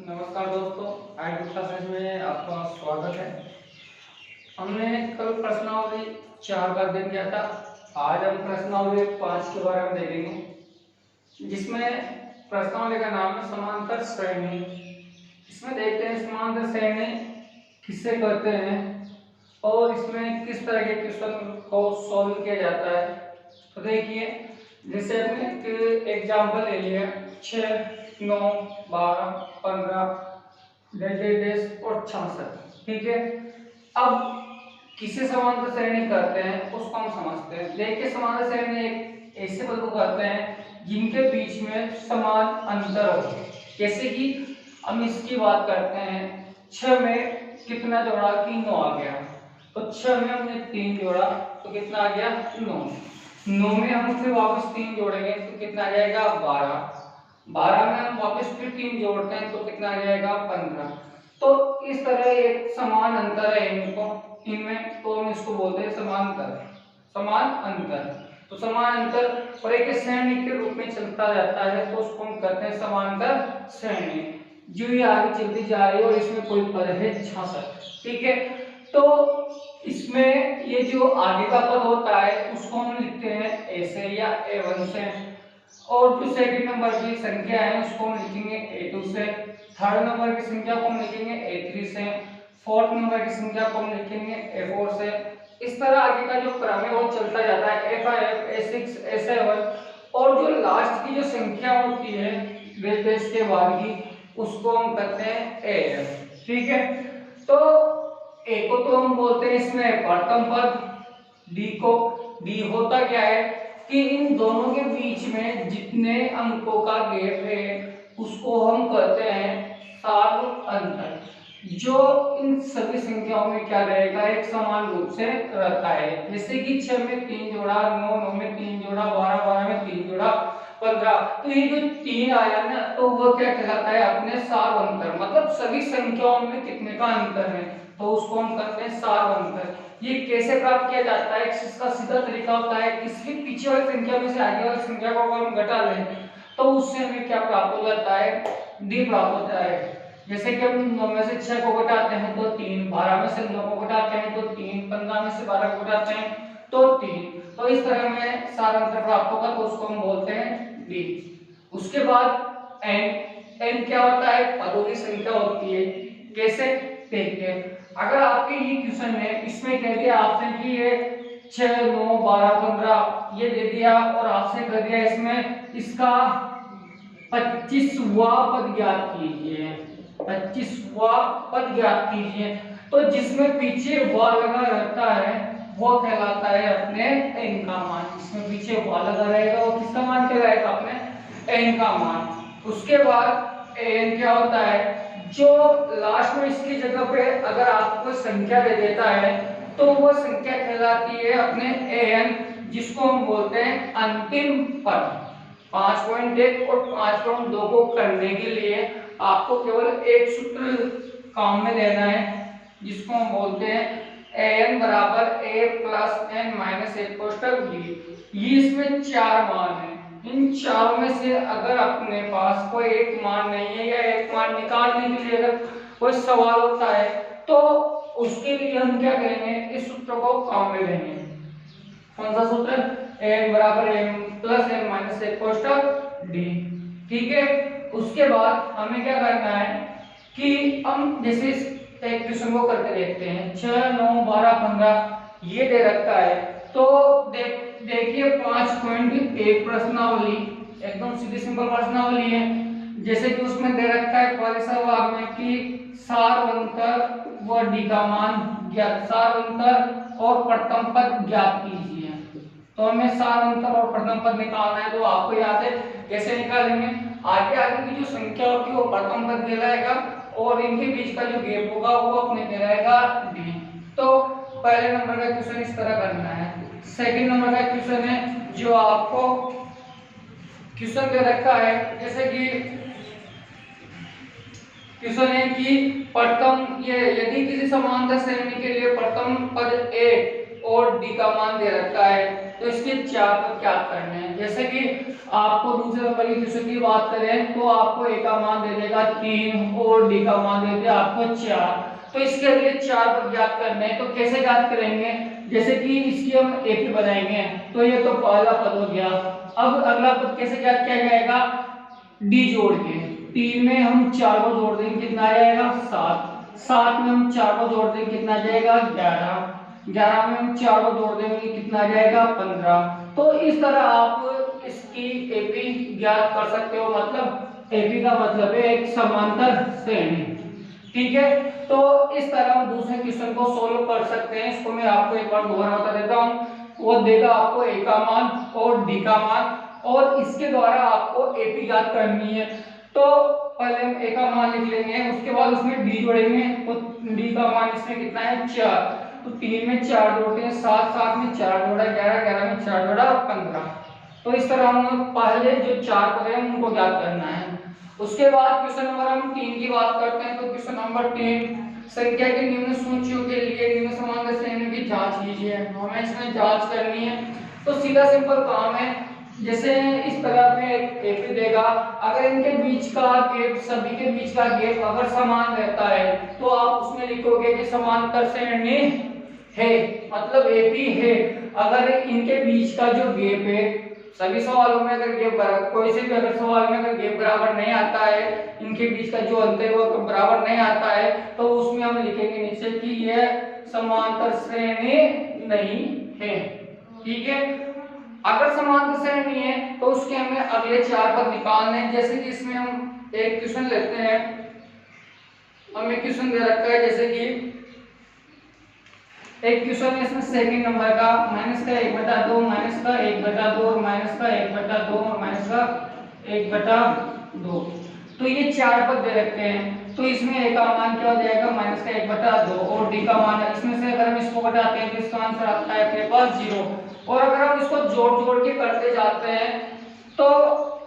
नमस्कार दोस्तों, आज दूसरा सेशन में आपका स्वागत है। हमने कल प्रश्नावली 4 का अध्ययन किया था। आज हम प्रश्नावली 5 के बारे में देखेंगे, जिसमें प्रश्नावली का नाम है समांतर श्रेणी। इसमें देखते हैं समांतर श्रेणी किससे करते हैं और इसमें किस तरह के क्वेश्चन को सॉल्व किया जाता है। तो देखिए, जैसे हमने एक एग्जाम्पल ले लिया 6, 9, 12, 15, डेढ़ और 66। ठीक है, अब किसे समांतर श्रेणी करते हैं उसको हम समझते हैं। देखिए, समांतर श्रेणी एक ऐसे पद को करते हैं जिनके बीच में समान अंतर हो। जैसे कि हम इसकी बात करते हैं, 6 में कितना जोड़ा कि 9 आ गया, तो 6 में हमने 3 जोड़ा तो कितना आ गया 9। 9 में हम फिर वापस 3 जोड़ेंगे तो कितना आ जाएगा 12। 12 में हम वापस फिर 3 जोड़ते हैं तो कितना आ जाएगा 15। तो इस तरह एक समान अंतर है इनमें, तो हम इसको बोलते हैं समान अंतर। तो समान अंतर और एक श्रेणी के रूप में चलता जाता है तो उसको हम कहते हैं समांतर श्रेणी। जो ये आगे चलती जा रही है और इसमें कोई पद है 66। ठीक है, तो इसमें ये जो आगे का पद होता है उसको हम लिखते हैं ए से या A1 से, और जो सेकंड नंबर की संख्या है उसको हम लिखेंगे A2 से, थर्ड नंबर की संख्या को हम लिखेंगे A3 से, फोर्थ नंबर की संख्या को हम लिखेंगे A4 से। इस तरह आगे का जो क्रम है वो चलता जाता है A5, A6, A7, और जो लास्ट की जो संख्या होती है बेस के बाद की उसको हम कहते हैं AF। ठीक है, तो A को तो हम बोलते हैं इसमें प्रथम पद, डी होता क्या है कि इन दोनों के बीच में जितने अंकों का गैप है उसको हम कहते हैं सार अंतर। जो इन सभी संख्याओं में क्या रहेगा, एक समान रूप से रहता है। जैसे कि 6 में 3 जोड़ा, 9 में 3 जोड़ा, 12 में 3 जोड़ा, 15, तो ये जो 3 आया ना तो वो क्या कहलाता है अपने सार अंतर, मतलब सभी संख्याओं में कितने का अंतर है तो उसको हम कहते हैं सार अंतर। ये कैसे प्राप्त किया जाता है, इसका सीधा तरीका होता है किसी पीछे वाली संख्या में से आगे वाली संख्या को अगर हम घटा लें तो उससे हमें क्या प्राप्त हो जाता है, डी प्राप्त होता है। जैसे कि हम 9 में से 6 को घटाते हैं तो 3, 12 में से 9 को घटाते हैं तो 3, 15 में से 12 को घटाते हैं तो 3। तो इस तरह हमें सार अंतर प्राप्त होगा तो उसको हम बोलते हैं डी। उसके बाद एन क्या होता है, पदों की संख्या होती है। कैसे, देखिए, अगर आपके ये क्वेश्चन है इसमें कह दिया आपसे कि ये 6, 9, 12, 15 ये दे दिया और आपसे कह दिया इसमें इसका 25वां पद ज्ञात कीजिए, 25वां पद ज्ञात कीजिए, तो जिसमें पीछे वा लगा रहता है वो कहलाता है अपने एन का मान। जिसमें पीछे वा लगा रहेगा वो किसका मान कहलाएगा, अपने एन का मान। उसके बाद एन क्या होता है, जो लास्ट में इसकी जगह पे अगर आपको संख्या दे देता है तो वो संख्या कहलाती है अपने एन, जिसको हम बोलते हैं अंतिम पद। 5.1 और 5.2 को करने के लिए आपको केवल एक सूत्र काम में लेना है जिसको हम बोलते हैं an बराबर a plus n minus 1 कोष्टक b। ये इसमें 4 मान है, इन चारों में से अगर अपने पास कोई एक मान नहीं है या एक मान निकालने के लिए अगर कोई सवाल होता है तो उसके लिए हम क्या करेंगे, इस सूत्र को काम में लेंगे। कौन सा सूत्र, n बराबर m plus n minus 1 कोष्टक d। ठीक है, उसके बाद हमें क्या करना है कि हम जैसे एक क्वेश्चन को करके देखते हैं, 6, 9, 12, 15 ये दे रखा है तो देखिए 5.1 प्रश्नावली एकदम सीधी सिंपल प्रश्नावली है। जैसे कि उसमें दे रखा है पहले सवाल में कि सार अंतर व डी का मान ज्ञात, सार अंतर और प्रथम पद ज्ञात कीजिए। तो हमें सार अंतर और प्रथम पद निकालना है, तो आपको याद है कैसे निकालेंगे, आगे की जो संख्या होगी वो प्रथम पद कहलाएगा और इनके बीच का जो गैप होगा वो अपने कहलाएगा डी। तो पहले नंबर का क्वेश्चन इस तरह करना है। सेकंड नंबर का क्वेश्चन है जो आपको क्वेश्चन दे रखा है, जैसे कि क्वेश्चन है कि प्रथम ये यदि किसी समांतर श्रेणी के लिए प्रथम पद ए और डी का मान दे रखा है तो इसके 4 पद क्या करने हैं। जैसे कि आपको दूसरे नंबर की क्वेश्चन की बात करें तो आपको ए का मान दे देगा 3 और डी का मान दे देगा आपको 4। तो इसके लिए 4 पद ज्ञात करने हैं। तो कैसे ज्ञात करेंगे, जैसे कि इसकी हम एपी बनाएंगे तो ये तो पहला पद हो गया। अब अगला पद कैसे ज्ञात किया जाएगा, डी जोड़ के 3 में हम 4 को जोड़ देंगे कितना आ जाएगा 7, 7 में हम 4 को जोड़ देंगे कितना आ जाएगा 11, 11 में हम 4 को जोड़ देंगे कितना आ जाएगा 15। तो इस तरह आप इसकी एपी ज्ञात कर सकते हो। मतलब एपी का मतलब है एक समांतर श्रेणी, ठीक है। तो इस तरह हम दूसरे क्वेश्चन को सोल्व कर सकते हैं। इसको मैं आपको एक बार दोबारा बता देता हूँ। वो देगा आपको ए का मान और डी का मान, और इसके द्वारा आपको एपी ज्ञात करनी है। तो पहले हम ए का मान लिख लेंगे, उसके बाद उसमें डी जोड़ेंगे। तो डी का मान इसमें कितना है 4, तो 3 में 4 जोड़ते हैं 7, 7 में 4 जोड़ा 11, 11 में 4 जोड़ा 15। तो इस तरह हम पहले जो 4 पद हैं उनको ज्ञात करना है। उसके बाद क्वेश्चन नंबर हम 3 की बात करते हैं। तो क्वेश्चन नंबर 3, संख्या के निम्न सूचियों के लिए निम्न समांतर श्रेणियों की जांच कीजिए। हमें इसमें जांच करनी है। तो सीधा सिंपल काम है, जैसे इस तरह में एक एपी देगा, अगर इनके बीच का गैप, सभी के बीच का गैप अगर समान रहता है तो आप उसमें लिखोगे कि समांतर श्रेणी है, मतलब एपी है। अगर इनके बीच का जो गैप है, सभी सवालों में अगर गैप बराबर, कोई से भी अगर सवाल में अगर गैप बराबर नहीं आता है, इनके बीच का जो अंतर है वो बराबर नहीं आता है, तो उसमें हम लिखेंगे नीचे कि यह समांतर श्रेणी नहीं है, ठीक है। अगर समांतर श्रेणी है तो उसके हमें अगले 4 पद निकालने हैं। जैसे कि इसमें हम एक क्वेश्चन लेते हैं, हमें क्वेश्चन दे रखा है, जैसे कि एक क्वेश्चन है इसमें सेकंड नंबर का, माइनस का 1/2, माइनस का 1/2 और माइनस का 1/2 और माइनस का 1/2। तो ये 4 पद दे रखे हैं। तो इसमें ए का मान क्या हो जाएगा माइनस का 1/2 और डी का मान है, इसमें से अगर हम इसको घटाते हैं तो इसका आंसर आता है अपने पास 0। और अगर हम इसको जोड़ जोड़ के करते जाते हैं तो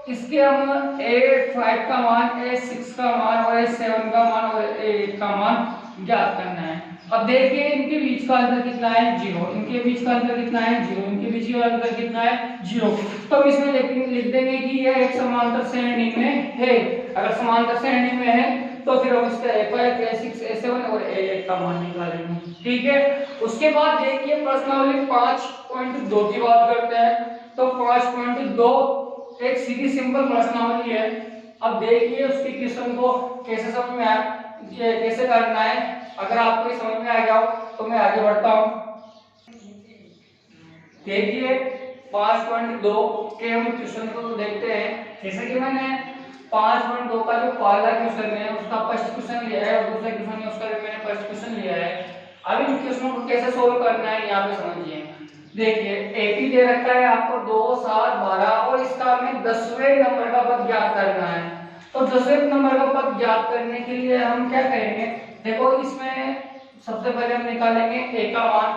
इसके हम A5 का मान, A6 का मान और A7 का मान और A8 का मान ज्ञात करना है। अब देखिए इनके बीच का अंतर कितना है 0, इनके बीच का अंतर कितना है 0, इनके बीच का अंतर कितना है 0। तो अब इसमें लिख देंगे कि यह एक समांतर श्रेणी में है। अगर समांतर श्रेणी में है तो फिर हम इसका A5, A6, A7 और A8 का मान निकालेंगे, ठीक है। उसके बाद देखिए प्रश्नावली 5.2 की बात करते हैं। तो 5.2 एक सीधी सिंपल प्रश्नावली है। अब देखिए उसके क्वेश्चन को कैसे समझ में आया, कैसे करना है। अगर आपको ये समझ में आ गया हो तो मैं आगे बढ़ता हूँ। देखिए 5.2 के हम क्वेश्चन को देखते हैं। जैसे कि मैंने 5.2 का जो पहला क्वेश्चन है उसका फर्स्ट क्वेश्चन लिया है और दूसरा क्वेश्चन है उसका भी मैंने फर्स्ट क्वेश्चन लिया है। अब इन क्वेश्चनों को कैसे सोल्व करना है यहाँ पे समझिए। देखिए एपी दे रखा है आपको 2, 7, 12 और इसका हमें 10वें नंबर का पद ज्ञात करना है। तो 10वें नंबर का पद ज्ञात करने के लिए हम क्या करेंगे, देखो इसमें सबसे पहले हम निकालेंगे ए का मान,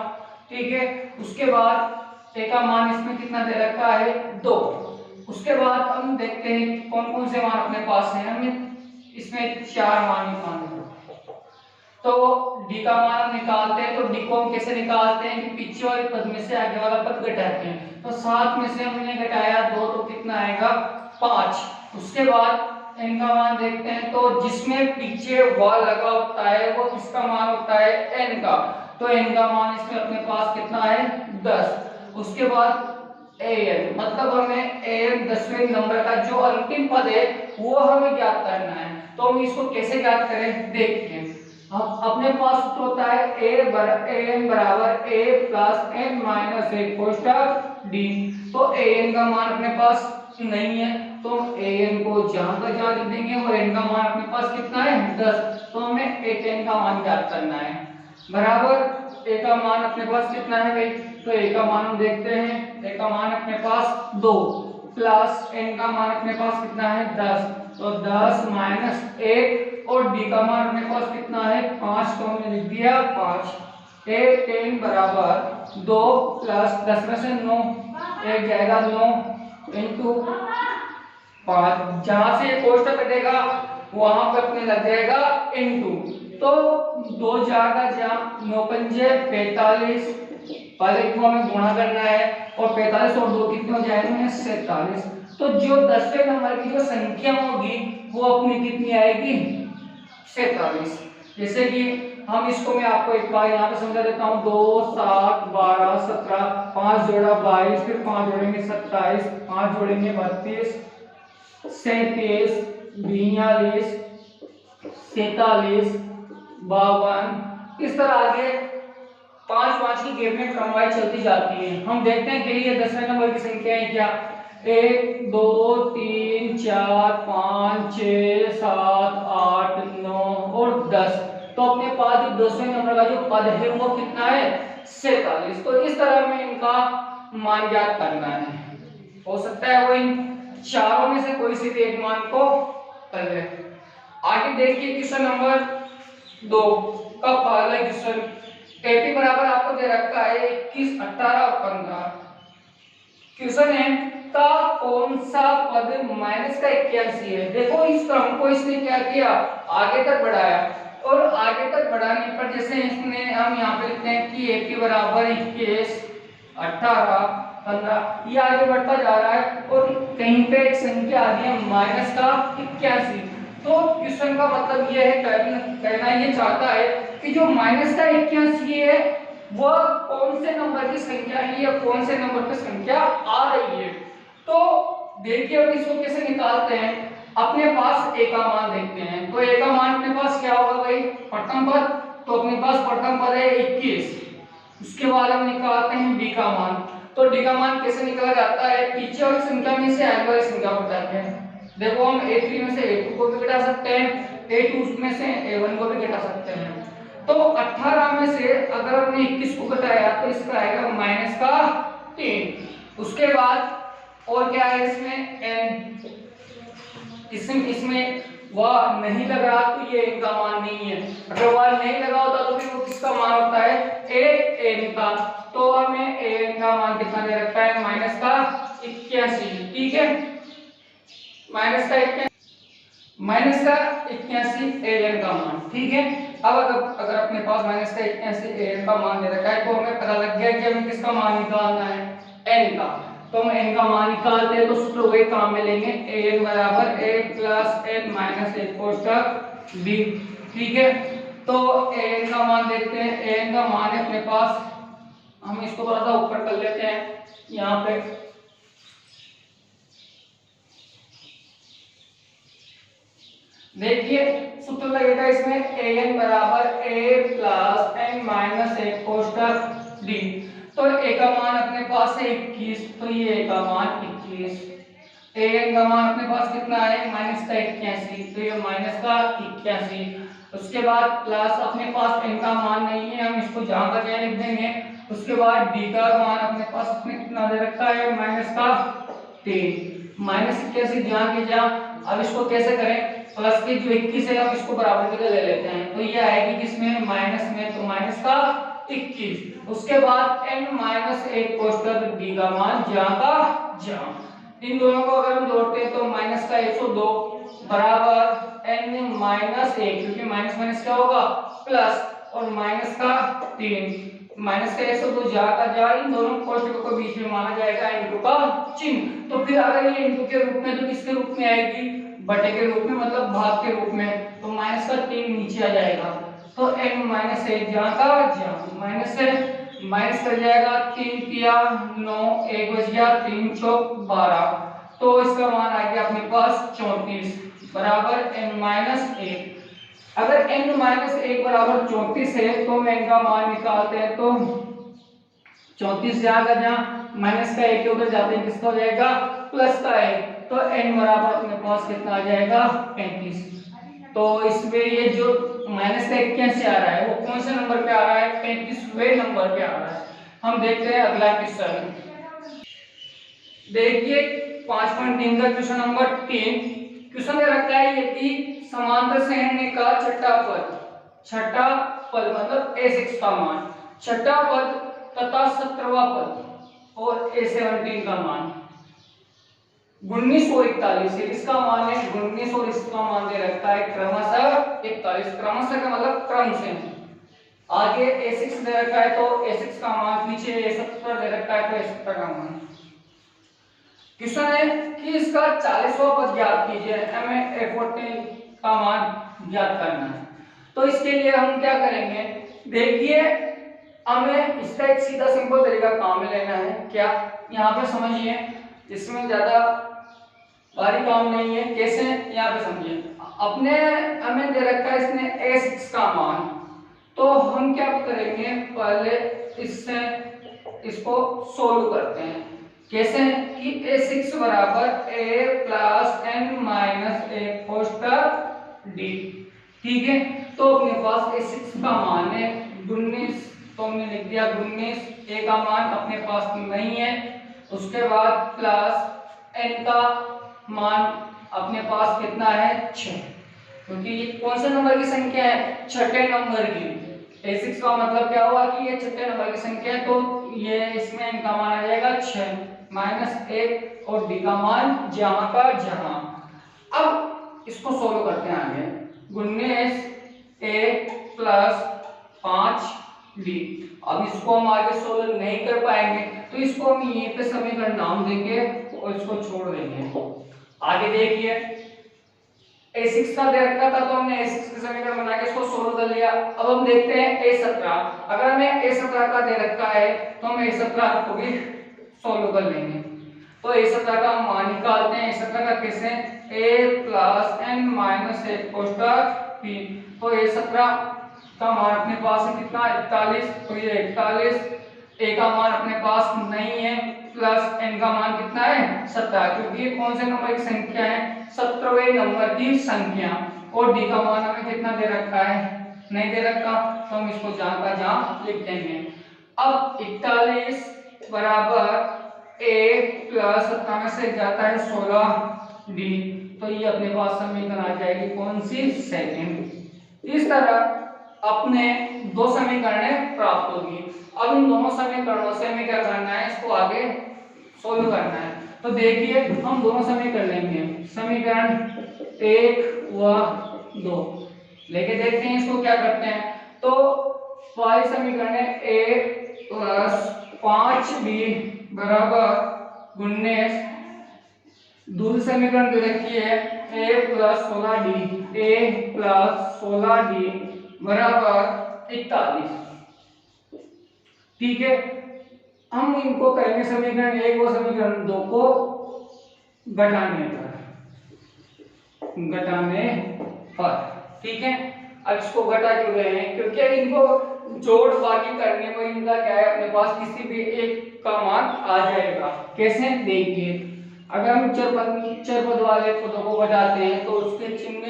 ठीक है। उसके बाद ए का मान इसमें कितना दे रखा है 2। उसके बाद हम देखते हैं कौन कौन से मान अपने पास हैं। हमें इसमें 4 मान निकालने हैं। तो डी का मान हम निकालते हैं। तो डी को हम कैसे निकालते हैं कि पीछे वाले पद में से आगे वाला पद घटाते हैं। तो 7 में से हमने घटाया 2 तो कितना आएगा 5। उसके बाद एन का मान देखते हैं। तो जिसमें पीछे वाल लगा होता है वो किसका मान होता है एन का। तो एन का मान इसमें अपने पास कितना है 10। उसके बाद एन, मतलब हमें एन 10वें नंबर का जो अंतिम पद है वो हमें ज्ञात करना है। तो हम इसको कैसे ज्ञात करें देखते हैं। अपने पास सूत्र होता है an बराबर a plus n minus 1 कोष्टक d। तो an का मान अपने पास नहीं है तो an को जहां का जहां लिख देंगे और n का मान अपने पास कितना है 10। तो हमें an का मान ज्ञात करना है। बराबर a का मान अपने पास कितना है भाई, तो a का मान हम देखते हैं। a का मान अपने पास 2 प्लस n का मान अपने पास कितना है 10। तो 10 माइनस 1 और d का मान अपने पास कितना है 5। तो हमने लिख दिया 5। a 10 बराबर 2 प्लस 10 में से 9 एक जाएगा 9 इंटू 5। जहां से कोष्टक कटेगा वहां पर अपने लग जाएगा इंटू। तो 2 4 का 9 पंजे 45 पहले को हमें गुणा करना है और 45 और 2 कितने हो जाएंगे 47। तो जो 10वें नंबर की जो संख्या होगी वो अपनी कितनी आएगी 47। जैसे कि हम इसको मैं आपको एक बार यहाँ पे समझा देता हूँ। 2 7 12 17, 5 जोड़ा 22, फिर 5 जोड़ेंगे 27, 5 जोड़ेंगे 32, 37, 42, 47, 52, इस तरह आगे 5 5 की गेप में क्रमवार चलती जाती है। हम देखते हैं कि ये 10वें नंबर की संख्या है क्या। 1 2 3 4 5 6 7 8 9 और 10। तो अपने पास जो 10वें नंबर का जो पद है वो कितना है 47। तो इस तरह में इनका मान ज्ञात करना है। हो सकता है वो इन चारों में से कोई सी भी एक मान को कर ले। आगे देखिए क्वेश्चन नंबर 2 का पहला क्वेश्चन। एपी बराबर आपको दे रखा है 21 18 और 15। क्वेश्चन है का कौन सा पद माइनस का 81 है। देखो इस क्रम को इसने क्या किया आगे तक बढ़ाया और आगे तक बढ़ाने पर जैसे इसने हम यहाँ पे लिखते हैं कि एपी बराबर 21 18 15 ये आगे बढ़ता जा रहा है और कहीं पे एक संख्या आ रही है माइनस का 81। तो क्वेश्चन का मतलब ये है कहना ये चाहता है कि जो माइनस का 81 है वह कौन से नंबर की संख्या है या कौन से नंबर की संख्या आ रही है। तो देखिए अब इसको कैसे निकालते हैं। अपने पास ए का मान देखते हैं। तो ए का मान अपने पास क्या होगा भाई प्रथम पद। तो अपने पास प्रथम पद है 21। उसके बाद हम निकालते हैं डी का मान। तो डी का मान कैसे निकाला जाता है पीछे वाली संख्या में से आगे वाली संख्या को घटाते हैं। देखो हम a3 में से a2 को भी घटा सकते हैं, a2 में से a1 को भी घटा सकते हैं। तो 18 में से अगर हमने 21 को घटाया तो इसका आएगा माइनस का 3। उसके बाद और क्या है इसमें n, इसमें वह नहीं लग रहा तो ये इनका मान नहीं है। अगर वह नहीं लगा होता तो फिर वो किसका मान होता है an का। तो हमें an का मान कितना दे रखा है माइनस का 81। ठीक है माइनस का 81 an का मान। ठीक है अब अगर अपने पास माइनस का 81 an का मान दे रखा है तो हमें पता लग गया कि हमें किसका मान निकालना है n का। तो हम n का मान निकालते हैं तो सूत्र वही काम में लेंगे an बराबर a प्लस n माइनस 1 कोष्ठक b। ठीक है तो an का मान देखते हैं। an का मान है अपने पास, हम इसको थोड़ा सा ऊपर कर लेते हैं यहाँ पे। देखिए सूत्र लगेगा इसमें an बराबर a प्लस n माइनस 1 कोष्ठक d। तो a का मान अपने पास है 21। तो ये a का मान 21। an का मान अपने पास कितना है माइनस का 81। तो ये माइनस का 81। उसके बाद प्लस अपने पास n का मान नहीं है हम इसको जहां का जहाँ लिख देंगे। उसके बाद d का मान अपने पास अपने कितना दे रखा है माइनस का 3। माइनस 81 जहाँ के जहाँ। अब इसको कैसे करें प्लस के जो 21 है हम इसको बराबर के लिए ले लेते हैं। तो ये आएगी किसमें माइनस में। तो माइनस का 21। उसके बाद n माइनस 1 कोष्ठक d का मान जहाँ का जहाँ। इन दोनों को अगर हम जोड़ते हैं तो माइनस का 102 बराबर n माइनस 1 क्योंकि माइनस माइनस क्या होगा प्लस और माइनस का 3। माइनस का 102 जा का जा। इन दोनों कोष्ठकों को बीच में माना जाएगा इनटू का चिन्ह। तो फिर अगर ये इनटू के रूप में तो किसके रूप में आएगी बटे के रूप में मतलब भाग के रूप में। तो माइनस का 3 नीचे आ जाएगा। तो n माइनस 1 जहाँ का जहाँ माइनस से माइनस कर जाएगा 3 तिया 9 1 बच गया 3 चौक 12। तो इसका मान आ गया अपने पास 34 बराबर n माइनस 1। अगर n माइनस 1 बराबर 34 है तो हम n का मान निकालते हैं। तो 34 जहाँ का जहाँ माइनस का 1 के उधर जाते हैं किसका हो जाएगा प्लस का 1। तो n बराबर अपने पास कितना आ जाएगा 35। तो इसमें ये जो माइनस का 81 आ रहा है वो कौन से नंबर पे आ रहा है 35वें नंबर पे आ रहा है। हम देखते हैं अगला क्वेश्चन। देखिए 5.3 का क्वेश्चन नंबर 3। क्वेश्चन दे रखा है यदि समांतर संघनक का छठा पद मतलब a6 का मान, छठा पद तथा 17वां पद और a17 का मान 19 और 41 है। इसका मान है 19 और इसका मान दे रखा है क्रमशः 41। क्रमशः का मतलब क्रम से। आगे a6 दे रखा है तो a6 का मान, पीछे a17 दे रखा है तो a17 का मान। क्वेश्चन है कि इसका 40वां पद ज्ञात कीजिए, हमें a14 का मान ज्ञात करना है। तो इसके लिए हम क्या करेंगे, देखिए हमें इसका एक सीधा सिंपल तरीका काम में लेना है। क्या, यहाँ पे समझिए, इसमें ज्यादा भारी काम नहीं है। कैसे, यहाँ पे समझिए, अपने हमें दे रखा है इसने a6 का मान, तो हम क्या करेंगे, पहले इससे इसको सोल्व करते हैं। कैसे कि a6 बराबर a plus n minus a कोष्टक d। ठीक है, तो अपने पास a6 का मान है 19, तो हमने लिख दिया 19, a का मान अपने पास नहीं है। उसके बाद प्लस n का मान अपने पास कितना है 6, क्योंकि ये कौन से नंबर की संख्या है, छठे नंबर की। a6 का मतलब क्या हुआ कि ये छठे नंबर की संख्या है, तो ये इसमें n का मान आ जाएगा 6 माइनस 1 और d का मान जहां का जहां। अब इसको सोल्व करते हैं आगे, 19 a प्लस 5 d। अब इसको हम आगे सोल्व नहीं कर पाएंगे, तो इसको हम यहीं पे समीकरण नाम देंगे और इसको छोड़ देंगे। आगे देखिए, a6 का दे रखा था तो हमने a6 के समीकरण बना के इसको सोल्व कर लिया। अब हम देखते हैं a17, अगर हमें a17 का दे रखा है तो हम a17 को भी सोल्व कर लेंगे। तो a17 का हम मान निकालते हैं। a17 का कैसे, a plus n minus 1 कोष्टक p। तो a17 का मान अपने पास है कितना, 41, तो ये 41, a का मान अपने पास नहीं है, प्लस n का मान कितना है 17, क्योंकि ये कौन से नंबर की संख्या है, 17वें नंबर की संख्या। और d का मान हमें कितना दे रखा है, नहीं दे रखा, तो हम इसको जहां का जहां लिख देंगे। अब 41 बराबर a प्लस 17 में से जाता है 16d, तो ये अपने पास समीकरण आ जाएगी कौन सी, सेकंड। इस तरह अपने दो समीकरण प्राप्त होगी। अब इन दोनों समीकरणों से हमें क्या करना है, इसको आगे सोल्व करना है। तो देखिए हम दोनों समीकरण लेंगे, समीकरण 1 व 2 लेके देखते हैं इसको क्या करते हैं। तो पहले समीकरण है a प्लस 5b बराबर 19, दूसरी समीकरण दे रखी है a plus 16d, a plus 16d बराबर 41। ठीक है, हम इनको करेंगे समीकरण 1 और समीकरण 2 को घटाने पर। ठीक है, अब इसको घटा क्यों रहे हैं, क्योंकि इनको जोड़ बाकी करने में इनका क्या है, अपने पास किसी भी एक का मान आ जाएगा। कैसे, देखिए अगर हम चर पद वाले पदों को घटाते हैं तो उसके चिन्ह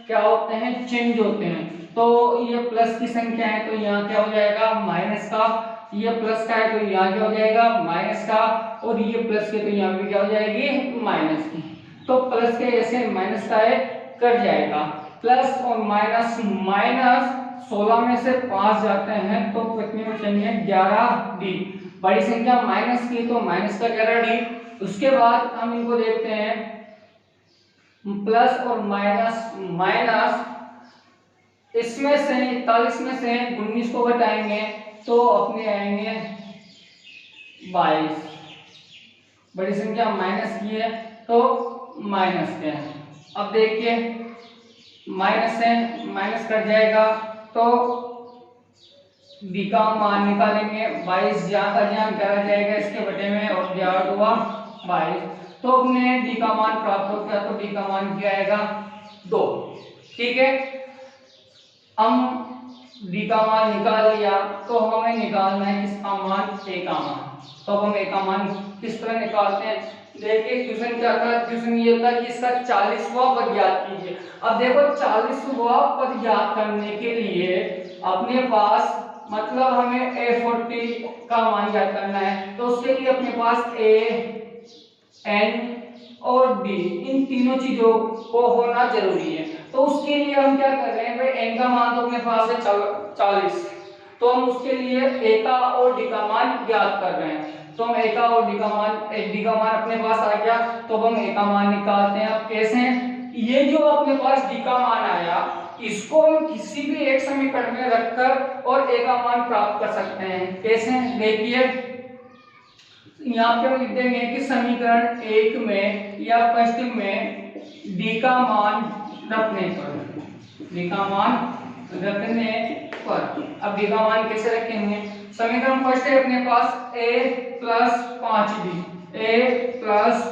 क्या होते हैं, चेंज होते हैं। तो ये प्लस की संख्या है तो यहाँ क्या हो जाएगा, माइनस का, ये प्लस का है तो यहाँ क्या हो जाएगा, माइनस का, और ये प्लस के तो यहाँ पे क्या हो जाएगी, माइनस की। तो प्लस के ऐसे माइनस का है कट जाएगा, प्लस और माइनस, माइनस 16 में से 5 जाते हैं तो कितने बचेंगे, 11d। बड़ी संख्या माइनस की तो माइनस का 11d। उसके बाद हम इनको देखते हैं, प्लस और माइनस, माइनस इसमें से 41 में से 19 को घटाएंगे तो अपने आएंगे 22। बड़ी संख्या माइनस की है तो माइनस के। अब देखिए माइनस से माइनस कट जाएगा तो d का मान निकालेंगे, 22 जहाँ का जहाँ 11 जाएगा इसके बटे में, और 11 हुआ 22, तो अपने d का मान प्राप्त हो गया। तो d का मान क्या आएगा, 2। ठीक है, हम d का मान निकाल लिया तो हमें निकालना है किसका मान, a का मान। तो अब हम a का मान किस तरह निकालते हैं, देखिए क्वेश्चन क्या था, क्वेश्चन ये था कि इसका 40वां पद ज्ञात कीजिए। अब देखो 40वां पद ज्ञात करने के लिए अपने पास मतलब हमें a40 का मान ज्ञात करना है, तो उसके लिए अपने पास a n और d इन तीनों चीजों को होना जरूरी है। तो उसके लिए हम क्या कर रहे हैं भाई, n का मान तो अपने पास है 40, तो हम उसके लिए a का और d का मान ज्ञात कर रहे हैं। तो हम a का और d का मान, d का मान अपने पास आ गया तो हम a का मान निकालते हैं। अब कैसे, ये जो अपने पास d का मान आया इसको हम किसी भी एक समीकरण में रखकर और ए का मान प्राप्त कर सकते हैं। कैसे? देखिए यहाँ पे हम लिख देंगे कि समीकरण 1 में या फर्स्ट में डी का मान रखने पर अब डी का मान कैसे रखेंगे? समीकरण फर्स्ट है अपने पास a प्लस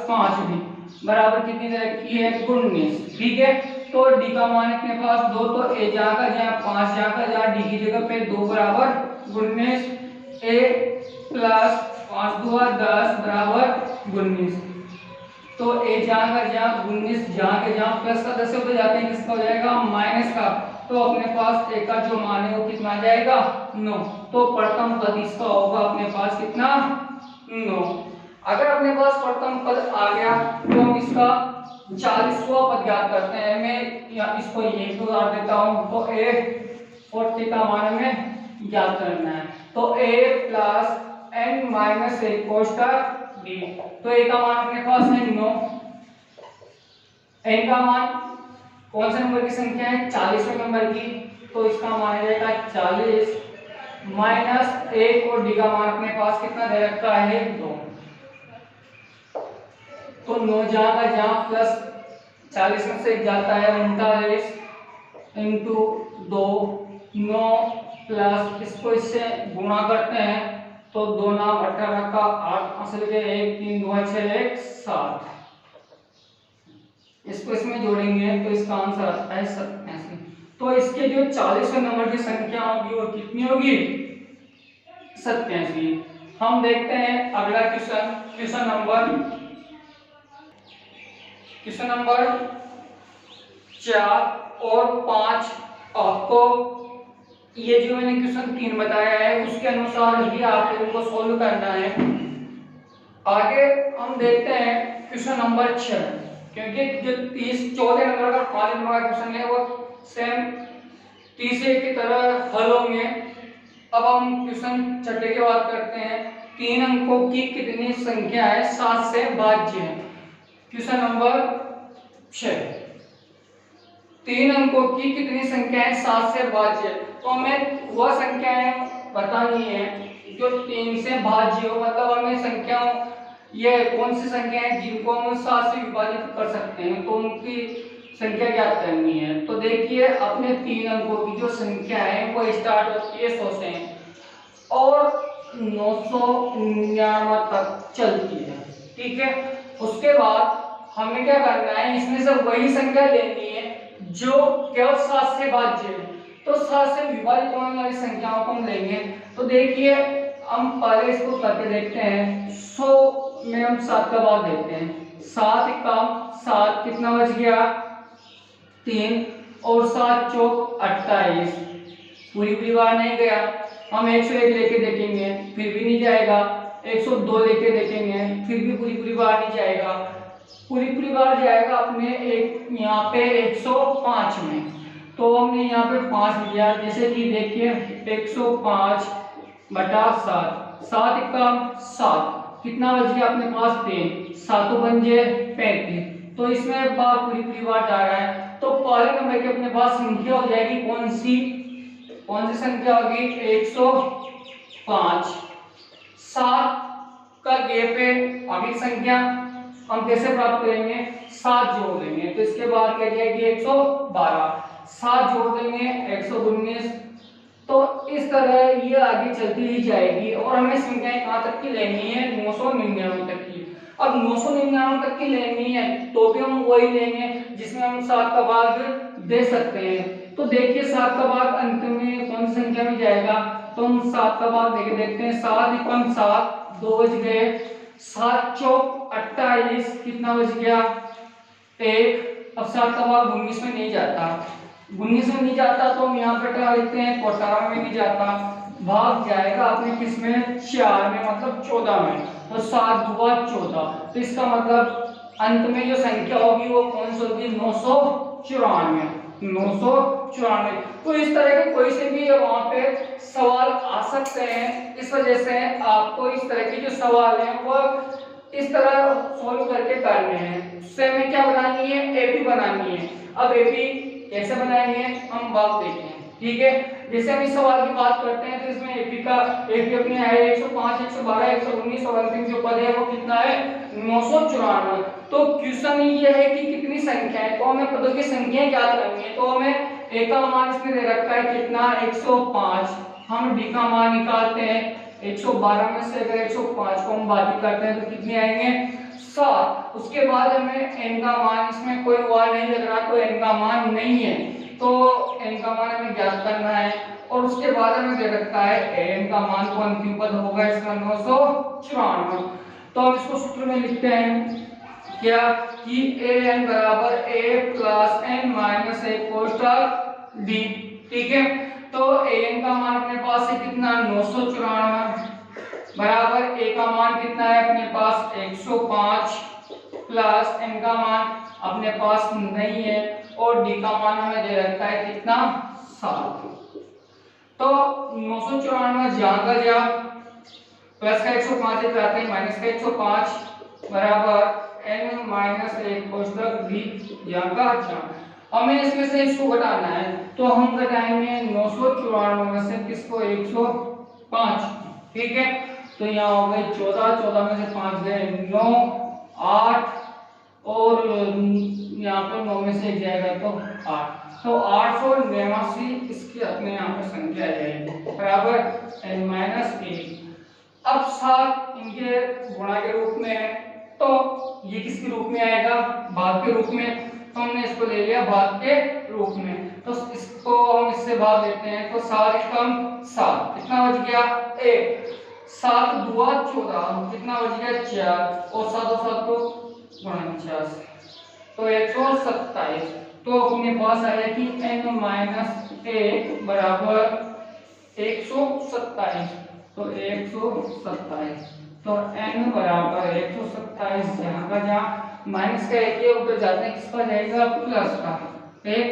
5b बराबर कितनी दे रखी है? 19। ठीक है, तो डी का मान अपने पास 2, तो a जाएगा जहाँ 5 जाएगा जहाँ डी की जगह पे 2 बराबर 19, a प्लस 5 2 10 बराबर 19। तो a जाएगा जहाँ 19 जहाँ के जहाँ प्लस का 10 होते जाते हैं, किसका हो जाएगा? माइनस का। तो अपने पास a का जो मान है वो कितना आ जाएगा? 9। तो प्रथम पद इसका होगा अपने पास कितना? 9। अगर अपने पास प्रथम पद आ गया तो हम इसका 40वां पद ज्ञात करते हैं। मैं इसको यही तो उतार देता हूँ। तो a 40 का मान हमें ज्ञात करना है। तो a plus n minus 1 कोष्टक d। तो a का मान अपने पास है 9। n का मान कौन से नंबर की संख्या है? 40वें नंबर की। तो इसका मान आ जाएगा 40 माइनस 1 और d का मान अपने पास कितना दे रखा है? 2। तो 9 जाएगा जहाँ प्लस 40 में से 1 जाता है 39 इंटू 2 9 प्लस इसको इससे गुणा करते हैं तो 2 9 18 का 8 असल के 1 3 2 6 1 7। इसको इसमें जोड़ेंगे तो इसका आंसर आता है 87। तो इसके जो 40वें नंबर की संख्या होगी वो कितनी होगी? 87। हम देखते हैं अगला क्वेश्चन नंबर 4 और 5। आपको ये जो मैंने क्वेश्चन 3 बताया है उसके अनुसार ही आपको इनको सोल्व करना है। आगे हम देखते हैं क्वेश्चन नंबर 6, क्योंकि जो 14 नंबर का 5 नंबर का क्वेश्चन है वो सेम 30 की तरह हल होंगे। अब हम क्वेश्चन छठे की बात करते हैं। 3 अंकों की कितनी संख्या है 7 से भाज्य है? क्वेश्चन नंबर 6, 3 अंकों की कितनी संख्या है 7 से भाज्य? तो हमें वह संख्याएं बतानी है जो 3 से भाज्य हो, मतलब हमें संख्या ये कौन सी संख्या है जिनको हम 7 से विभाजित कर सकते हैं, तो उनकी संख्या ज्ञात करनी है। तो देखिए अपने 3 अंकों की जो संख्या है वो स्टार्ट होती है 100 से और 999 तक चलती है। ठीक है, उसके बाद हमें क्या करना है, इसमें से वही संख्या लेनी है जो केवल 7 से भाज्य है। तो 7 से विभाजित होने वाली संख्याओं को हम लेंगे। तो देखिए हम पहले इसको करके देखते हैं। 100 में हम 7 का भाग देते हैं। 7 का 7 कितना बच गया? 3 और 7 चौक 28। पूरी बार नहीं गया। हम 101 लेके देखेंगे फिर भी नहीं जाएगा। 102 लेके देखेंगे फिर भी पूरी बार नहीं जाएगा। पूरी बार जाएगा अपने एक यहाँ पे 105 में। तो हमने यहाँ पे 5 लिया, जैसे कि देखिए 105 बटा 7, 7 का 7 कितना बच गया अपने पास? 3, 7 बन गए 35। तो इसमें पूरी बार जा रहा है। तो पहले नंबर की अपने पास संख्या हो जाएगी कौन सी संख्या होगी? 105। 7 का गैप है, अगली संख्या हम कैसे प्राप्त करेंगे? 7 जोड़ देंगे तो इसके बाद क्या जाएगी? 112। 7 जोड़ देंगे 119। तो इस तरह ये आगे चलती ही जाएगी और हमें संख्याएं कहाँ तक की लेनी है? 999 तक की। अब 999 तक की लेनी है तो भी हम वही लेंगे जिसमें हम 7 का भाग दे सकते हैं। तो देखिए 7 का भाग अंत में कौन सी संख्या में जाएगा? तो हम 7 का भाग देके देखते हैं। 7 × 7 2 बज गए। 7 चौक 28 कितना बच गया? 1। अब 7 का भाग 19 में नहीं जाता। 19 में नहीं जाता तो हम यहाँ पे क्या लिखते हैं? 18 में नहीं जाता। भाग जाएगा अपने किस में? 4 में, मतलब 14 में। तो 7 दूना 14। तो इसका मतलब अंत में जो संख्या होगी वो कौन सी होगी? 994। 994। तो इस तरह के कोई से भी वहां पे सवाल आ सकते हैं। इस वजह से आपको इस तरह के जो सवाल हैं वो इस तरह सॉल्व करके करने हैं। उससे हमें क्या बनानी है? एपी बनानी है। अब एपी कैसे बनाएंगे हम बात देखते हैं, ठीक है। जैसे हम इस सवाल की बात करते हैं तो इसमें एपी अपने है 105, 112, 119 और अंतिम जो पद है वो कितना है 994। तो क्वेश्चन ये है कि कितनी संख्या है, तो हमें पदों की संख्या ज्ञात करनी है। तो हमें ए का मान इसमें दे रखा है कितना 105, हम डी का मान निकालते हैं 112 में से अगर 105 को हम बाकी करते हैं तो कितने आएंगे 7। उसके बाद हमें n का मान, इसमें कोई वार नहीं लग रहा तो n का मान नहीं है, तो n का मान हमें ज्ञात करना है। और उसके बाद हमें दे रखा है n का मान, तो अंतिम पद होगा इसका 994। तो हम इसको सूत्र में लिखते हैं क्या कि an बराबर a plus n minus a कोष्ठक d, ठीक है। तो an का मान अपने पास है कितना 994 बराबर a का मान कितना है अपने पास 105 प्लस n का मान अपने पास नहीं है और d का मान हमें दे रखा है कितना 7। तो 994 यहाँ का जा प्लस का 105 है जाते हैं माइनस का 105 बराबर n माइनस 1 कोष्ठक d यहाँ का जा। हमें इसमें से इसको घटाना है तो हम घटाएंगे 994 में से किसको 105, ठीक है। तो यहाँ हो गए 14, 14 में से 5 गए 9, 8 और यहाँ पे 9 में से जाएगा तो 8, तो 889 इसकी अपने यहाँ पे संख्या है बराबर n माइनस 1। अब 7 इनके गुणा के रूप में है तो ये किसके रूप में आएगा भाग के रूप में, तो हमने इसको ले लिया भाग के रूप में। तो इसको हम इससे भाग देते हैं तो 7 कम 7 कितना बच गया 1, 7 दुआ 14 कितना बच गया 4 और 7 और 7 को 49 तो 127। तो अपने पास आया कि n माइनस 1 बराबर 127, तो 127 तो n बराबर 127 यहाँ का जहाँ माइनस का एक ऊपर जाते हैं किसका जाएगा प्लस का 1,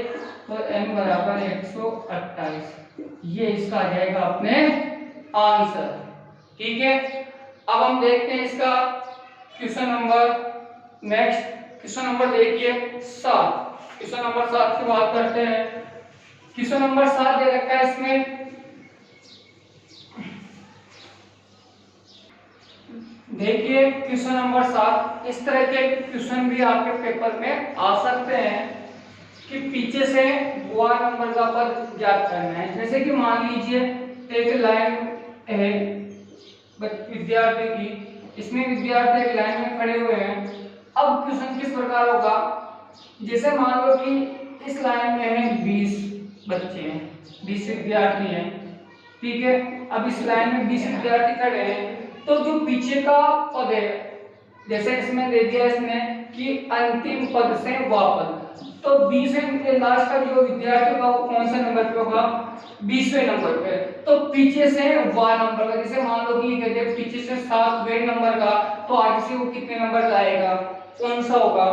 तो n बराबर 128, ये इसका जाएगा अपने आंसर, ठीक है। अब हम देखते हैं इसका question number next question number देखिए 7। क्वेश्चन नंबर 7 की बात करते हैं। क्वेश्चन नंबर 7 दे रखा है इसमें, देखिए क्वेश्चन नंबर 7। इस तरह के क्वेश्चन भी आपके पेपर में आ सकते हैं कि पीछे से गुआ नंबर का पद ज्ञात करना है। जैसे कि मान लीजिए एक लाइन है विद्यार्थी की, इसमें विद्यार्थी एक लाइन में खड़े हुए हैं। अब क्वेश्चन किस प्रकार होगा, जैसे मान लो कि इस लाइन में है 20 बच्चे हैं, 20 विद्यार्थी हैं, ठीक है। अब इस लाइन में 20 विद्यार्थी खड़े हैं तो जो पीछे का पद है, जैसे इसमें दे दिया इसने कि अंतिम पद से वापद, तो 20 के लास्ट का जो विद्यार्थी होगा वो कौन से नंबर पे होगा 20वें नंबर पे। तो पीछे से वा नंबर का, जैसे मान लो कि ये कहते हैं पीछे से 7वें नंबर का, तो आगे से वो कितने नंबर का आएगा कौन सा होगा।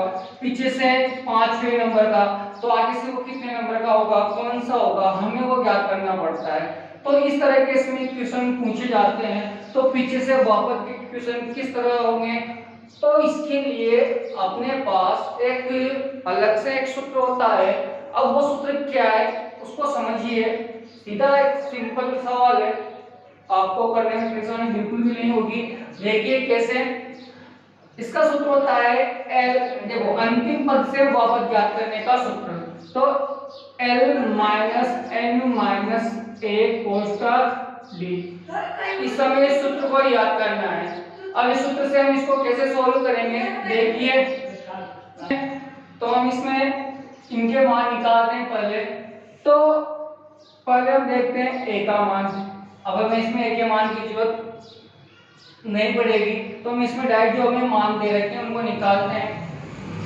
पीछे से 5वें नंबर का, तो आगे से वो कितने नंबर का होगा कौन सा होगा, हमें वो ज्ञात करना पड़ता है। तो इस तरह के इसमें क्वेश्चन पूछे जाते हैं। तो पीछे से वापस के क्वेश्चन किस तरह होंगे, तो इसके लिए अपने पास एक अलग से एक सूत्र होता है। अब वो सूत्र क्या है उसको समझिए, सीधा एक सिंपल सवाल है, आपको करने में परेशानी बिल्कुल भी नहीं होगी। देखिए कैसे इसका सूत्र होता है एल, देखो अंतिम पद से वापस ज्ञात करने का सूत्र, तो एल माइनस एन माइनस ए कोष्ठक डी। इस समय इस सूत्र को याद करना है। अब इस सूत्र से हम इसको कैसे सॉल्व करेंगे, देखिए तो हम इसमें इनके मान निकालते हैं पहले। तो पहले हम देखते हैं ए का मान। अब हमें इसमें ए के मान की जरूरत नहीं पड़ेगी, तो हम इसमें डायरेक्ट जो हमें मान दे रखे हैं उनको निकालते हैं।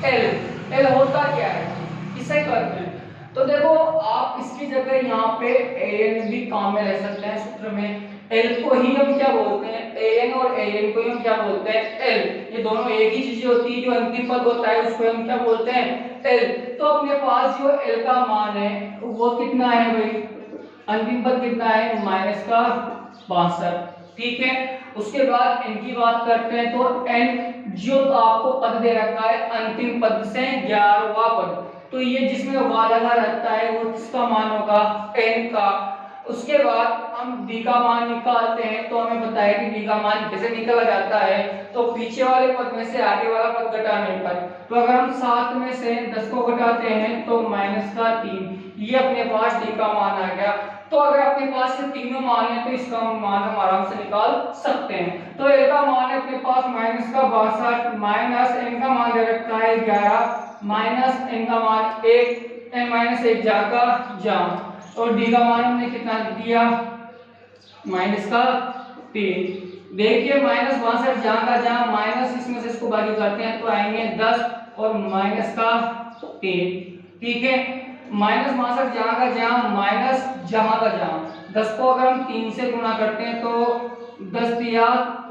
एल, एल होता क्या है इसे करते हैं। तो देखो आप इसकी जगह यहाँ पे एन भी काम में ले सकते हैं सूत्र में। एल को ही हम क्या बोलते हैं, एन और एन को ही हम क्या बोलते हैं एल, ये दोनों एक ही चीज होती है। जो अंतिम पद होता है उसको हम क्या बोलते हैं एल। तो अपने पास जो एल का मान है वो कितना है भाई, अंतिम पद कितना है माइनस का 62, ठीक है। उसके बाद n की बात करते हैं तो n जो आपको पद दे रखा है अंतिम पद से 11वां पद, तो ये जिसमें y लगा रहता है वो किसका मान होगा, n का। उसके बाद हम d का मान निकालते हैं, तो हमें पता है कि d का मान कैसे निकला जाता है, तो पीछे वाले पद में से आगे वाला पद घटाने पर। तो अगर हम 7 में से 10 को घटाते हैं तो -3, ये अपने पास d का मान आ गया। तो अगर अपने पास ये तीनों मान है तो इसका मान हम आराम से निकाल सकते हैं। तो a का मान है अपने पास -62, माइनस n का मान दे रखा है 11, माइनस n का मान 1, n-1 जाका जा, और d का मान हमने कितना दिया -3। देखिए -62 जहाँ का जहाँ, माइनस इसमें से इसको बाकी करते हैं तो आएंगे 10 और -3, ठीक है। -62 जहाँ का जहाँ, माइनस जहाँ का जहाँ, 10 को अगर हम 3 से गुणा करते हैं तो 10 दिया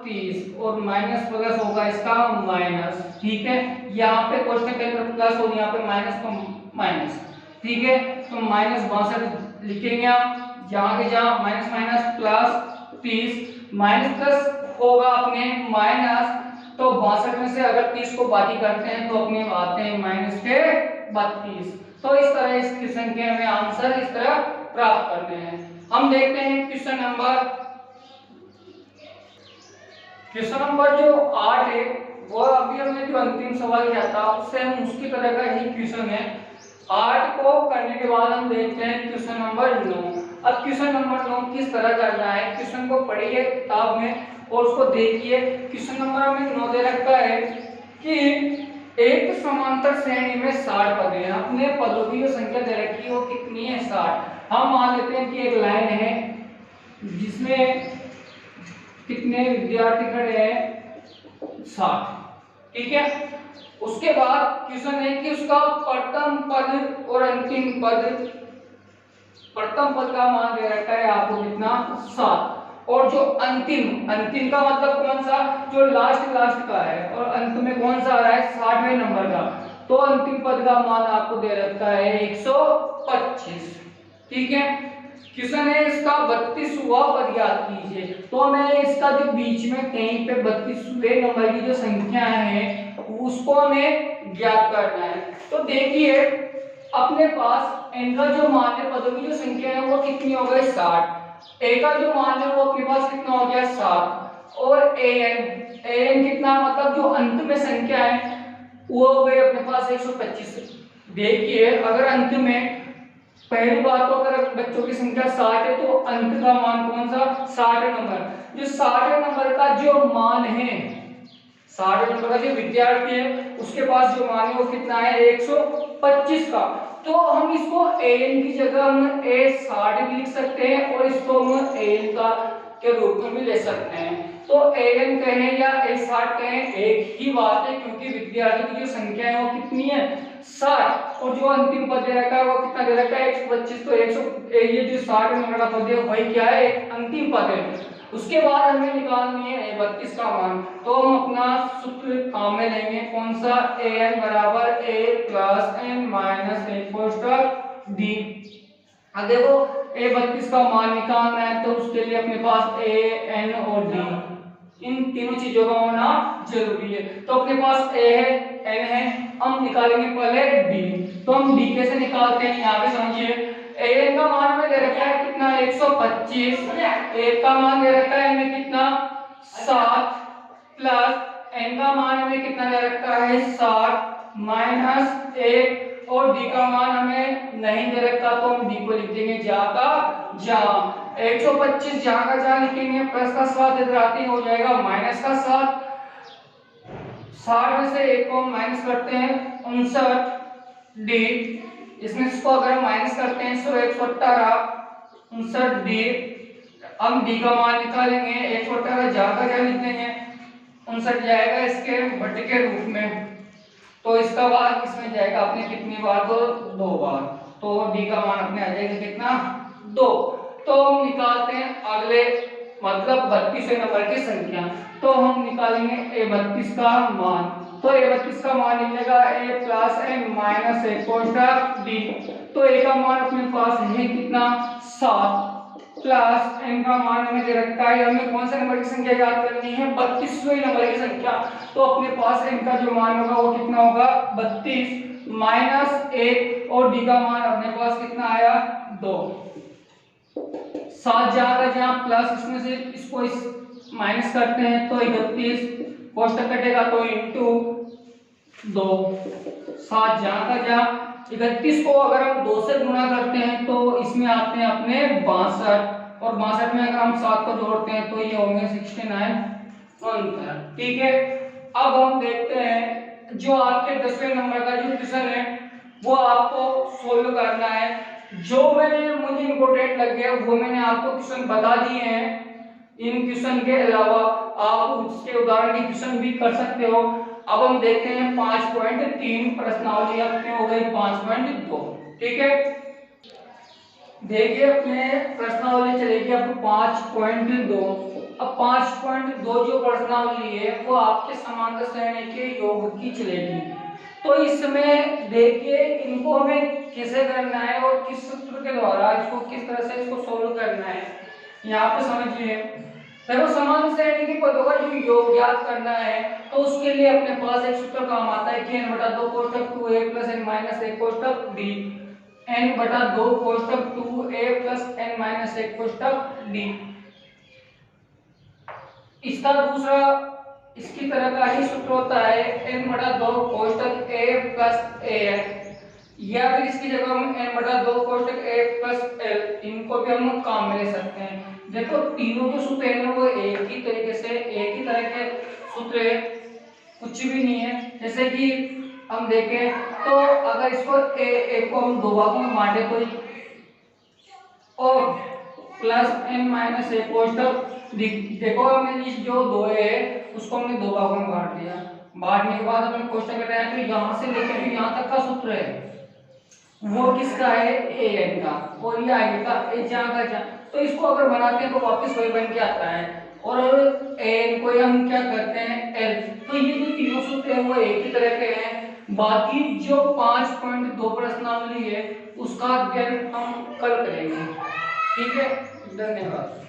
30, और माइनस प्लस होगा इसका माइनस, ठीक है। यहाँ पे क्वेश्चन के अंदर प्लस और यहाँ पे माइनस तो माइनस, ठीक है। तो -62 लिखेंगे आप, जहाँ के जहाँ minus minus plus 30, minus plus होगा अपने माइनस, तो 62 में से अगर 30 को बाकी करते हैं तो अपने आते हैं -32। तो इस तरह इस क्वेश्चन के हमें आंसर इस तरह प्राप्त करने हैं। हम देखते हैं क्वेश्चन नंबर जो 8 है, वो अभी हमने जो अंतिम सवाल किया था उससे हम उसकी तरह का ही क्वेश्चन है। 8 को करने के बाद हम देखते हैं क्वेश्चन नंबर 9। अब क्वेश्चन नंबर 9 किस तरह करना है, क्वेश्चन को पढ़िए किताब में और उसको देखिए। क्वेश्चन नंबर हमें 9 दे रखा है कि एक समांतर श्रेणी में 60 पद हैं, अपने पदों की जो संख्या दे रखी है वो कितनी है, 60। हम मान लेते हैं कि एक लाइन है जिसमें कितने विद्यार्थी खड़े हैं, 60, ठीक है। उसके बाद क्वेश्चन है कि उसका प्रथम पद और अंतिम पद, प्रथम पद का मान दे रखा है आपको कितना, 7, और जो अंतिम का मतलब कौन सा, जो लास्ट का है, और अंत में कौन सा आ रहा है, 60वें नंबर का, तो अंतिम पद का मान आपको दे रखा है 125, ठीक है। क्वेश्चन है इसका 32वां पद ज्ञात कीजिए। तो हमें इसका जो बीच में कहीं पे 32वें नंबर की जो संख्या है उसको हमें ज्ञात करना है। तो देखिए अपने पास n का जो मान है, पदों की जो संख्या है वो कितनी हो गई, 60। a का जो मान है वो अपने पास कितना हो गया, 7, और an कितना, मतलब जो अंत में संख्या है वो हो गई अपने पास 125। देखिए अगर अंत में, पहली बात तो अगर बच्चों की संख्या 60 है तो अंत का मान कौन सा, 60 नंबर। जो 60 नंबर का जो मान है, 60 नंबर का जो विद्यार्थी है उसके पास जो मान है वो कितना है, 125 का। तो हम इसको an की जगह हम a60 भी लिख सकते हैं और इसको हम an का के रूप में भी ले सकते हैं। तो an कहें या a60 कहें एक ही बात है, क्योंकि विद्यार्थियों की जो संख्या है वो कितनी है, 60, और जो अंतिम पद दे रखा है वो कितना दे रखा है, 125। तो 100 ये जो 60 नंबर का पद है वही क्या है, एक अंतिम पद है। उसके बाद हमें निकालनी है 32 का मान। तो हम अपना सूत्र काम में लेंगे, कौन सा, an बराबर a plus n minus a कोष्ठक d। अब देखो a32 का मान निकालना है तो उसके लिए अपने पास a n और d, इन तीनों चीजों का होना जरूरी है। तो अपने पास a है, n है, हम निकालेंगे पहले d। तो हम d कैसे निकालते हैं, यहाँ पे समझिए। an का मान में दे रखा है कितना, 125, a का मान दे रखा है हमें कितना, 7, प्लस n का मान हमें कितना दे रखा है, 7, माइनस 1, और d का मान हमें नहीं दे रखा तो हम d को लिख देंगे जहाँ का जहाँ। 125 जहाँ का जहाँ लिखेंगे, प्लस का 7 इधर आते ही हो जाएगा माइनस का 7, 60 में से 1 को हम माइनस करते हैं 59 d, इसमें इसको अगर हम माइनस करते हैं 118 59 d। हम d का मान निकालेंगे, 118 जहाँ का जहाँ लिख देंगे, 59 जाएगा इसके बटे के रूप में, तो इसका भाग इसमें जाएगा अपने कितनी बार, तो 2 बार। तो d का मान अपने आ जाएगा कितना, 2। तो हम निकालते हैं अगले, मतलब 32वें नंबर की संख्या। तो हम निकालेंगे a32 का मान। तो a32 का मान निकलेगा a plus n minus a कोष्ठक d। तो a का मान अपने पास है कितना, 7, प्लस n का मान हमें दे रखा है, हमें कौन से नंबर की संख्या याद करनी है, 32वें नंबर की संख्या। तो अपने पास n का जो मान होगा वो कितना होगा, 32, -1 और डी का मान अपने पास कितना आया 2। 7 जाएगा जहाँ प्लस, इसमें से इसको इस माइनस करते हैं तो 31, कोष्टक कटेगा तो इंटू 2। 7 जहाँ का जहाँ, 31 को अगर हम 2 से गुणा करते हैं तो इसमें आते हैं अपने 62, और 62 में अगर हम 7 को जोड़ते हैं तो ये होंगे 69 आंसर। ठीक है, अब हम देखते हैं जो आपके 10वें नंबर का जो क्वेश्चन है वो आपको सोल्व करना है। जो मुझे इंपॉर्टेंट लग गया वो मैंने आपको क्वेश्चन बता दिए हैं। इन क्वेश्चन के अलावा आप उसके उदाहरण के क्वेश्चन भी कर सकते हो। अब हम देखते हैं 5.3 प्रश्नावली अपने हो गई 5.2। ठीक है, देखिए अपने प्रश्नावली चलेगी अब 5.2। अब 5.2 जो प्रश्नावली है वो आपके समांतर श्रेणी के योग की चलेगी। तो इसमें देखिए इनको हमें कैसे करना है और किस सूत्र के द्वारा इसको किस तरह से इसको सोल्व करना है, यहाँ पे समझिए। देखो समांतर श्रेणी के पदों का जो योग ज्ञात करना है तो उसके लिए अपने पास एक सूत्र काम आता है कि n/2 कोष्टक 2a + n - 1 कोष्टक d, n/2 कोष्टक 2a + n - 1 कोष्टक d। इसका दूसरा इसकी तरह का ही सूत्र होता है n/2 कोष्टक a + an, या फिर इसकी जगह हम n/2 कोष्टक a + l, इनको भी हम काम में ले सकते हैं। देखो तीनों के सूत्र हैं वो एक ही तरीके से एक ही तरह के सूत्र है, कुछ भी नहीं है। जैसे कि हम देखें तो अगर इसको a को हम 2 भागों में बांटे तो और प्लस n - 1 कोष्टक, देखो हमने इस जो 2 है उसको हमने 2 भागों में बांट दिया। बांटने के बाद हमने कोष्टक हटाया तो यहाँ से लेकर जो यहाँ तक का सूत्र है वो किसका है an का, और ये आगे का a जहाँ का जहाँ। तो इसको अगर बनाते हैं तो वापस वही बन के आता है, और an को हम क्या करते हैं l। तो ये जो तीनों सूत्र है वो एक ही तरह के हैं। बाकी जो 5.2 प्रश्नावली है उसका अध्ययन हम कल करेंगे। ठीक है, धन्यवाद।